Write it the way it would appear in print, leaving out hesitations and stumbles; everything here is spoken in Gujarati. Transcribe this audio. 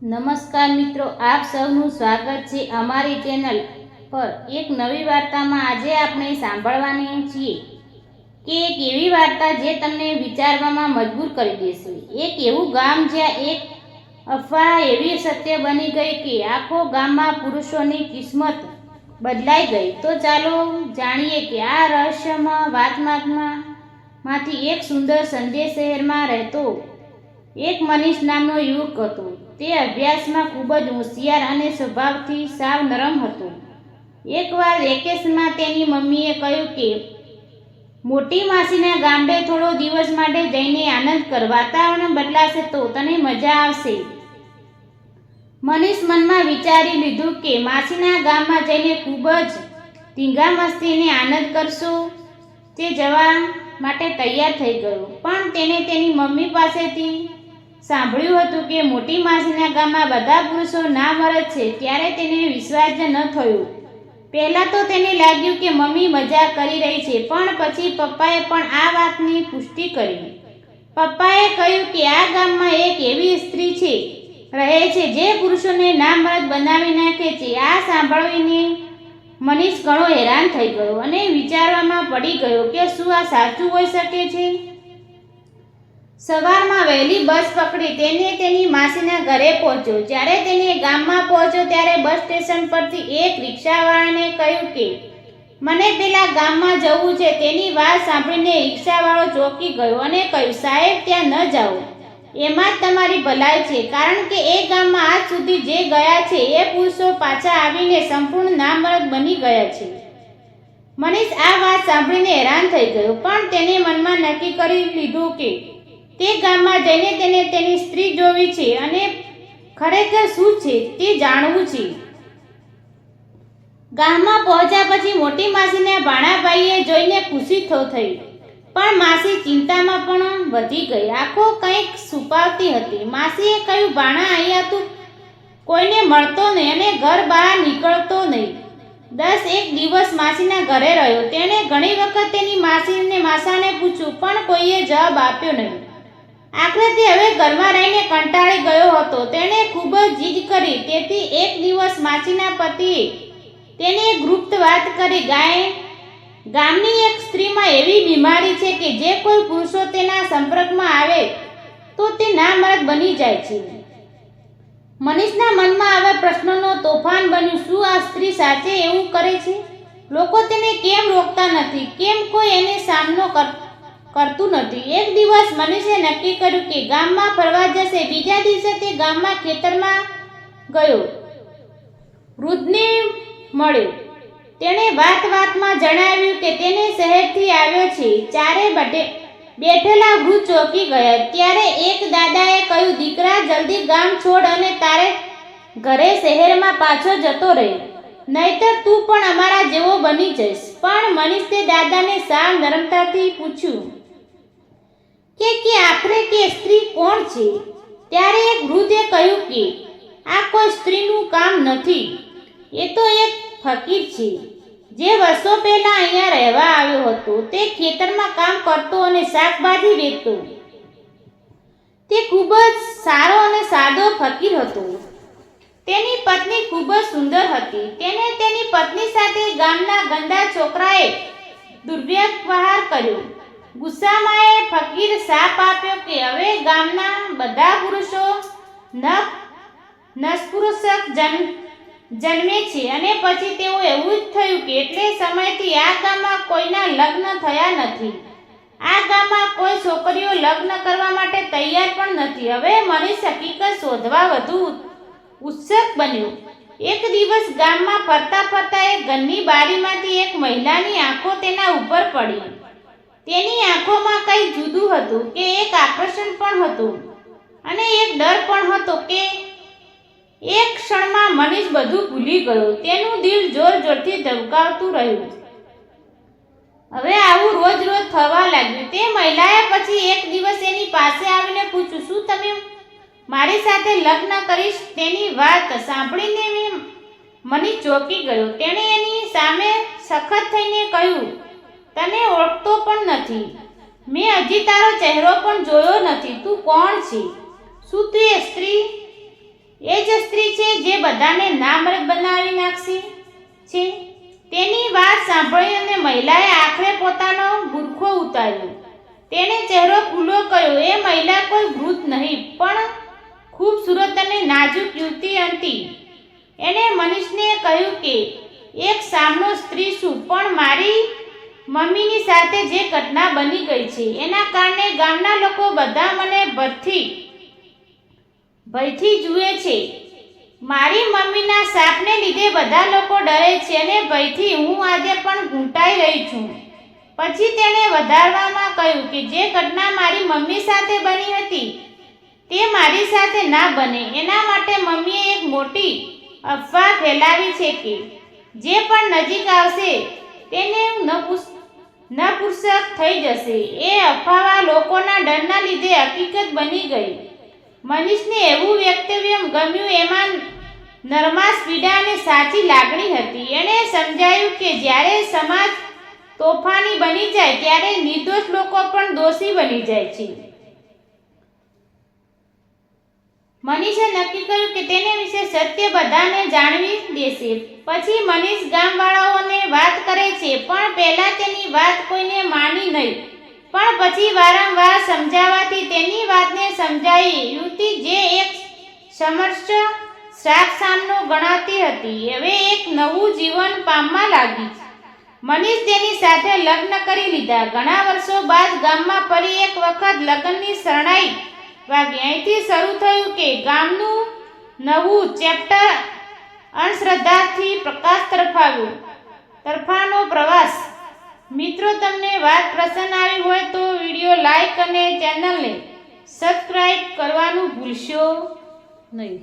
નમસ્કાર મિત્રો, આપ સૌનું સ્વાગત છે અમારી ચેનલ પર એક નવી વાર્તામાં। આજે આપણે સાંભળવાની છીએ કે એક એવી વાર્તા જે તમને વિચારવામાં મજબૂર કરી દેશે। એક એવું ગામ જ્યાં એક અફવા એવી સત્ય બની ગઈ કે આખો ગામમાં પુરુષોની કિસ્મત બદલાઈ ગઈ। તો ચાલો જાણીએ કે આ રહસ્યમય વાતમાંથી એક સુંદર સંદેશ। શહેરમાં રહેતો એક મનીષ નામનો યુવક હતો। તે અભ્યાસમાં ખૂબ જ હોશિયાર અને સ્વભાવથી સાવ નરમ હતો। એકવાર વેકેશનમાં તેની મમ્મીએ કહ્યું કે મોટી માસીના ગામડે થોડો દિવસ માટે જઈને આનંદ કર, વાતાવરણ બદલાશે તો તને મજા આવશે। મનીષ મનમાં વિચારી લીધું કે માસીના ગામમાં જઈને ખૂબ જ ધીંગા મસ્તીને આનંદ કરશો। તે જવા માટે તૈયાર થઈ ગયો, પણ તેને તેની મમ્મી પાસેથી સાંભળ્યું હતું કે મોટી માસીના ગામમાં બધા પુરુષો નામર્દ છે। ત્યારે તેને વિશ્વાસ જ ન થયો। પહેલાં તો તેને લાગ્યું કે મમ્મી મજાક કરી રહી છે, પણ પછી પપ્પાએ પણ આ વાતની પુષ્ટિ કરી। પપ્પાએ કહ્યું કે આ ગામમાં એક એવી સ્ત્રી રહે છે જે પુરુષોને નામર્દ બનાવી નાખે છે। આ સાંભળીને મનીષ ઘણો હેરાન થઈ ગયો અને વિચારવામાં પડી ગયો કે શું આ સાચું હોઈ શકે છે। સવારમાં વહેલી બસ પકડી તેને તેની માસીના ઘરે પહોંચ્યો। જ્યારે તેને ગામમાં પહોંચ્યો ત્યારે બસ સ્ટેશન પરથી એક રિક્ષાવાળાને કહ્યું કે મને પેલા ગામમાં જવું છે। તેની વાત સાંભળીને રિક્ષાવાળો ચોંકી ગયો અને કહ્યું, સાહેબ ત્યાં ન જાઓ, એમાં જ તમારી ભલાઈ છે, કારણ કે એ ગામમાં આજ સુધી જે ગયા છે એ પુરુષો પાછા આવીને સંપૂર્ણ નામર્દ બની ગયા છે। મનીષ આ વાત સાંભળીને હેરાન થઈ ગયો, પણ તેને મનમાં નક્કી કરી લીધું કે તે ગામમાં જઈને તેને તેની સ્ત્રી જોવી છે અને ખરેખર શું છે તે જાણવું છે। ગામમાં પહોંચ્યા પછી મોટી માસીને ભાણાભાઈએ જોઈને ખુશી થઈ, પણ માસી ચિંતામાં પણ વધી ગઈ। આંખો કંઈક છુપાવતી હતી। માસીએ કહ્યું, ભાણા, અહીંયા તું કોઈને મળતો નહીં અને ઘર બહાર નીકળતો નહીં। 1 દિવસ માસીના ઘરે રહ્યો। તેણે ઘણી વખત તેની માસાને પૂછ્યું, પણ કોઈએ જવાબ આપ્યો નહીં। આખરે તે હવે ઘરમાં રહીને કંટાળી ગયો હતો। તેણે ખૂબ જ જીદ કરી, તેથી એક દિવસ માસીના પતિએ તેને એક ગુપ્ત વાત કરી। ગામની એક સ્ત્રીમાં એવી બીમારી છે કે જે કોઈ પુરુષો તેના સંપર્કમાં આવે તો તે નામર્દ બની જાય છે। મનીષના મનમાં હવે પ્રશ્નનો તોફાન બન્યું। શું આ સ્ત્રી સાચે એવું કરે છે? લોકો તેને કેમ રોકતા નથી? કેમ કોઈ એને સામનો કરતું નથી? એક દિવસ મનીષે નક્કી કર્યું કે ગામમાં ફરવા જશે। બીજા દિવસે તે ગામમાં ખેતરમાં ગયો, વૃદ્ધને મળ્યો। તેણે વાતમાં જણાવ્યું કે તેને શહેરથી આવ્યો છે। ચારે બેઠેલા વૃદ્ધ ચોંકી ગયા। ત્યારે એક દાદાએ કહ્યું, દીકરા, જલ્દી ગામ છોડ અને તારે ઘરે શહેરમાં પાછો જતો રહે, નહીતર તું પણ અમારા જેવો બની જઈશ। પણ મનીષે દાદાને સાવ નમ્રતાથી પૂછ્યું કે આખરે કે સ્ત્રી કોણ છે? ત્યારે એક વૃદ્ધે કહ્યું કે આ કોઈ સ્ત્રીનું કામ નથી, એ તો એક ફકીર છે જે વર્ષો પહેલા અહીંયા રહેવા આવ્યો હતો। તે ખેતરમાં કામ કરતો અને શાકભાજી વેચતો। તે ખૂબ જ સારો અને સાદો ફકીર હતો। તેની પત્ની ખૂબ જ સુંદર હતી। તેને તેની પત્ની સાથે ગામના ગંદા છોકરાએ દુર્વ્યવહાર કર્યો। ગુસ્સામાં એ ફકીર શાપ આપ્યો કે હવે ગામના બધા પુરુષો નપુંસક જન્મે છે। અને પછી તેઓ એવું જ થયું કે એટલે સમયથી આ ગામમાં કોઈના લગ્ન થયા નથી। આ ગામમાં કોઈ છોકરીઓ લગ્ન કરવા માટે તૈયાર પણ નથી। હવે મનીષ હકીકત શોધવા વધુ ઉત્સુક બન્યો। એક દિવસ ગામમાં ફરતા એક ઘરની બારીમાંથી એક મહિલાની આંખો તેના ઉપર પડી। તેની આંખોમાં કંઈ જુદું હતું કે એક આકર્ષણ પણ હતું અને એક ડર પણ હતો કે એક ક્ષણમાં મનીષ બધું ભૂલી ગયો। તેનું દિલ જોરથી ધબકાવતું રહ્યું। હવે આવું રોજ થવા લાગ્યું। તે મહિલાએ પછી એક દિવસ એની પાસે આવીને પૂછ્યું, શું તમે મારી સાથે લગ્ન કરીશ? તેની વાત સાંભળીને મનીષ ચોંકી ગયો। તેણે એની સામે સખત થઈને કહ્યું, તને ઓળખતો પણ નથી, મેં હજી તારો ચહેરો પણ જોયો નથી, તું કોણ છે? શું તું એ સ્ત્રી એ જ સ્ત્રી છે જે બધાને નામર્દ બનાવી નાખશે છે. તેની વાત સાંભળી અને મહિલાએ આખરે પોતાનો બુરખો ઉતાર્યો. તેણે ચહેરો ખુલ્લો કર્યો. એ મહિલા કોઈ વૃદ્ધ નહીં પણ ખૂબસૂરત અને નાજુક યુવતી હતી. એણે મનીષને કહ્યું કે એક સામનો સ્ત્રી છું, પણ મારી મમ્મીની સાથે જે ઘટના બની ગઈ છે એના કારણે ગામના લોકો બધા મને ભયથી જુએ છે. મારી મમ્મીના શાપને લીધે બધા લોકો ડરે છે અને ભયથી હું આજે પણ ઘૂંટાઈ રહી છું. પછી તેણે વધારવામાં કહ્યું કે જે ઘટના મારી મમ્મી સાથે બની હતી તે મારી સાથે ના બને એના માટે મમ્મીએ એક મોટી અફવા ફેલાવી છે કે જે પણ નજીક આવશે તેને નપુંસક થઈ જશે. એ અફવા લોકોના ડરના લીધે હકીકત બની ગઈ. મનીષને એવું વક્તવ્ય ગમ્યું. એમાં નરમાશ, પીડા અને સાચી લાગણી હતી. એણે સમજાયું કે જ્યારે સમાજ તોફાની બની જાય ત્યારે નિર્દોષ લોકો પણ દોષી બની જાય છે. મનીષે નક્કી કર્યું કે તેને વિશે સત્ય બધાને જાણવી દેશે. પછી મનીષ ગામવાળાઓને વાત કરે છે, પણ પહેલા તેની વાત કોઈને માની નહીં. પણ પછી વારંવાર સમજાવવાથી તેની વાતને સમજાઈ. યુવતી જે એક સમર્થ શ્રાપ સામનો ગણાતી હતી હવે એક નવું જીવન પામવા લાગી. મનીષ તેની સાથે લગ્ન કરી લીધા. ઘણા વર્ષો બાદ ગામમાં ફરી એક વખત લગ્નની શરણાઈ વાગી. અહીંથી શરૂ થયું કે ગામનું નવું ચેપ્ટર અંધશ્રદ્ધાથી પ્રકાશ તરફાનો પ્રવાસ. મિત્રો, તમને વાત પસંદ આવી હોય તો વિડીયો લાઈક અને ચેનલને સબસ્ક્રાઈબ કરવાનું ભૂલશો નહીં.